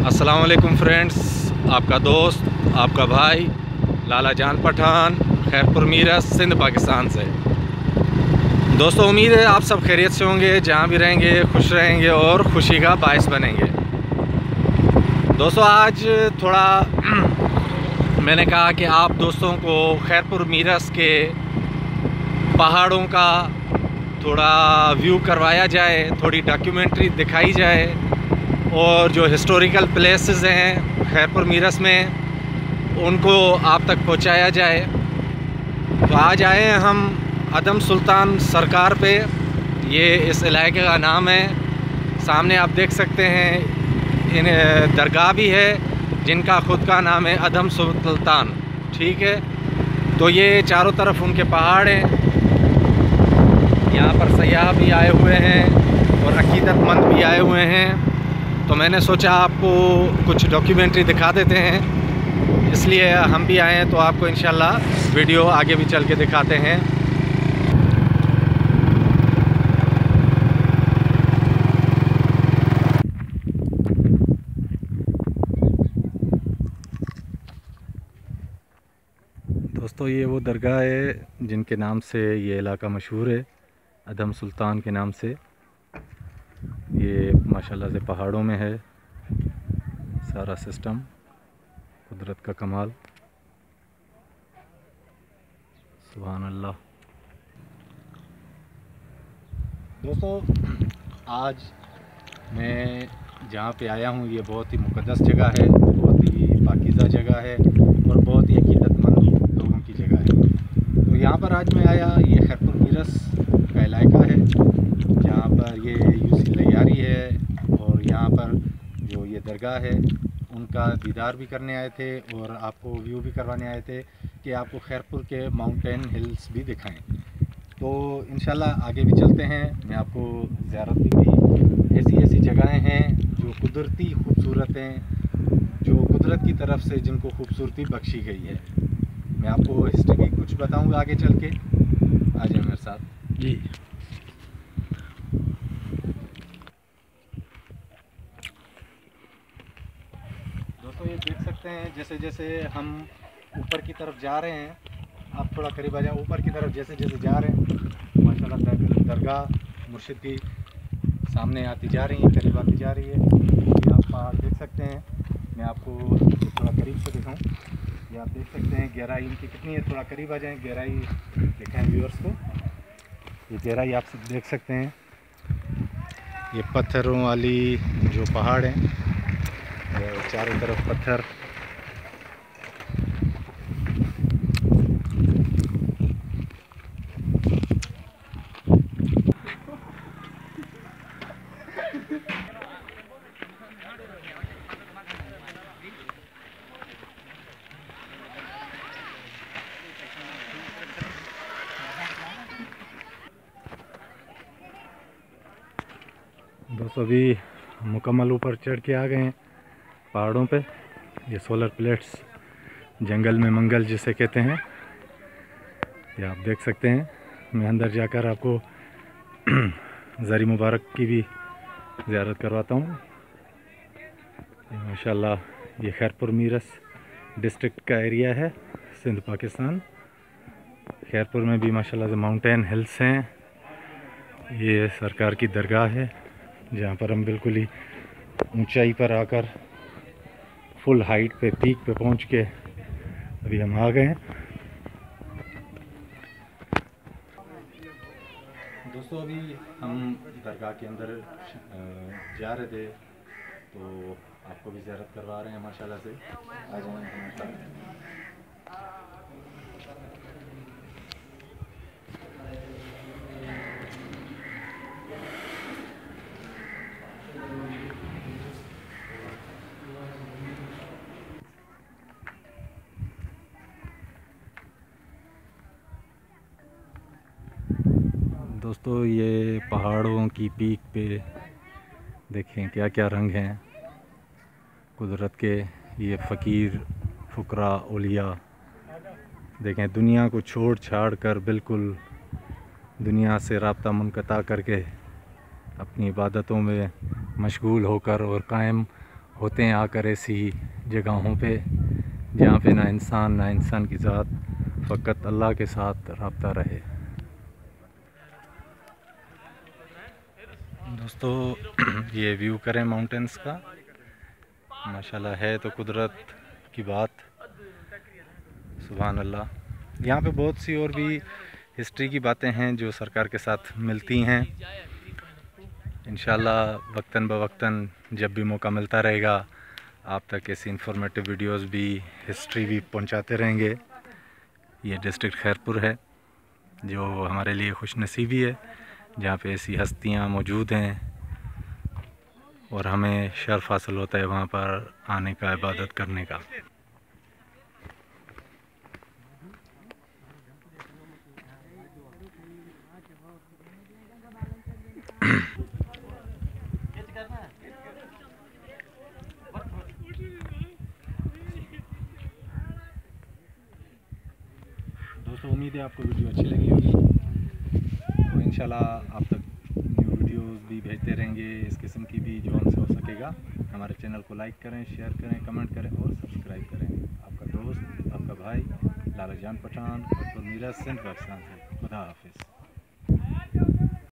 अस्सलाम वालेकुम फ्रेंड्स, आपका दोस्त आपका भाई लाला जान पठान खैरपुर मीरस सिंध पाकिस्तान से। दोस्तों, उम्मीद है आप सब खैरियत से होंगे, जहाँ भी रहेंगे खुश रहेंगे और खुशी का बायस बनेंगे। दोस्तों, आज थोड़ा मैंने कहा कि आप दोस्तों को खैरपुर मीरस के पहाड़ों का थोड़ा व्यू करवाया जाए, थोड़ी डॉक्यूमेंट्री दिखाई जाए और जो हिस्टोरिकल प्लेसेस हैं खैरपुर मीरस में उनको आप तक पहुंचाया जाए। तो आज आए हैं हम अदम सुल्तान सरकार पे। ये इस इलाके का नाम है। सामने आप देख सकते हैं इन दरगाह भी है जिनका ख़ुद का नाम है अदम सुल्तान। ठीक है, तो ये चारों तरफ उनके पहाड़ हैं। यहाँ पर सयाह भी आए हुए हैं और अकीदतमंद भी आए हुए हैं। तो मैंने सोचा आपको कुछ डॉक्यूमेंट्री दिखा देते हैं, इसलिए हम भी आए हैं। तो आपको इंशाल्लाह वीडियो आगे भी चल के दिखाते हैं। दोस्तों, ये वो दरगाह है जिनके नाम से ये इलाका मशहूर है, अदम सुल्तान के नाम से। ये माशाल्लाह से पहाड़ों में है सारा सिस्टम, कुदरत का कमाल, सुभान अल्लाह। दोस्तों, आज मैं जहाँ पे आया हूँ ये बहुत ही मुक़द्दस जगह है, बहुत ही पाकीज़ा जगह है और बहुत ही अकीदतमंद लोगों की जगह है। तो यहाँ पर आज मैं आया, ये खैरपुर मीरस का इलाका है जहाँ पर ये यूसी लैयारी है और यहाँ पर जो ये दरगाह है उनका दीदार भी करने आए थे और आपको व्यू भी करवाने आए थे कि आपको खैरपुर के माउंटेन हिल्स भी दिखाएं। तो इंशाल्लाह आगे भी चलते हैं, मैं आपको ज़ियारत भी ऐसी ऐसी जगहें हैं जो कुदरती खूबसूरत हैं, जो कुदरत की तरफ से जिनको खूबसूरती बख्शी गई है। मैं आपको हिस्ट्री भी कुछ बताऊंगा आगे चल के। आ जाए मेरे साथ जी। दोस्तों, ये देख सकते हैं जैसे जैसे हम ऊपर की तरफ जा रहे हैं, आप थोड़ा करीब आ जाए। ऊपर की तरफ जैसे जैसे जा रहे हैं माशाल्लाह दरगाह मुर्शिद की सामने आती जा रही है, करीब आती जा रही है। ये आप पहाड़ देख सकते हैं, मैं आपको थोड़ा करीब से दिखाऊं। ये आप देख सकते हैं गहराई इनकी कितनी है, थोड़ा करीब आ जाएं, गहराई दिखाएं व्यूअर्स को। ये गहराई आप सब देख सकते हैं, ये पत्थरों वाली जो पहाड़ हैं, चारों तरफ पत्थर। दोस्तों, अभी मुकम्मल ऊपर चढ़ के आ गए हैं पहाड़ों पे। ये सोलर प्लेट्स, जंगल में मंगल जिसे कहते हैं, ये आप देख सकते हैं। मैं अंदर जाकर आपको ज़री मुबारक की भी ज़ियारत करवाता हूँ। माशाल्लाह ये खैरपुर मीरस डिस्ट्रिक्ट का एरिया है, सिंध पाकिस्तान। खैरपुर में भी माशाल्लाह से माउंटेन हिल्स हैं। ये सरकार की दरगाह है जहाँ पर हम बिल्कुल ही ऊंचाई पर आकर फुल हाइट पे, पीक पे पहुँच के अभी हम आ गए हैं। दोस्तों, अभी हम दरगाह के अंदर जा रहे थे, तो आपको भी ज़ियारत करवा रहे हैं माशाल्लाह से। आ जाए हमारे साथ। दोस्तों, ये पहाड़ों की पीक पे देखें क्या क्या रंग हैं कुदरत के। ये फ़कीर फुकरा औलिया देखें, दुनिया को छोड़ छाड़ कर, बिल्कुल दुनिया से राब्ता मुनक़ता करके अपनी इबादतों में मशगूल होकर और कायम होते हैं आकर ऐसी जगहों पे जहाँ पे ना इंसान की ज़ात, फ़कत अल्लाह के साथ रब्ता रहे। दोस्तों ये व्यू करें माउंटेंस का, माशाल्लाह है तो कुदरत की बात, सुभान अल्लाह। यहाँ पे बहुत सी और भी हिस्ट्री की बातें हैं जो सरकार के साथ मिलती हैं। इंशाल्लाह वक्तन बवक्तन जब भी मौका मिलता रहेगा आप तक ऐसी इंफॉर्मेटिव वीडियोस भी, हिस्ट्री भी पहुंचाते रहेंगे। ये डिस्ट्रिक्ट खैरपुर है जो हमारे लिए खुशनसीबी है, जहाँ पे ऐसी हस्तियाँ मौजूद हैं और हमें शर्फ हासिल होता है वहाँ पर आने का, इबादत करने का। दोस्तों उम्मीद है आपको वीडियो अच्छी लगी होगी, तो इंशाल्लाह आप तक न्यू वीडियोस भी भेजते रहेंगे इस किस्म की भी, जो हमसे हो सकेगा। हमारे चैनल को लाइक करें, शेयर करें, कमेंट करें और सब्सक्राइब करें। आपका दोस्त, आपका भाई लाला जान पठान, खैरपुर मीरस, सिंध पाकिस्तान से। खुदा हाफिज़।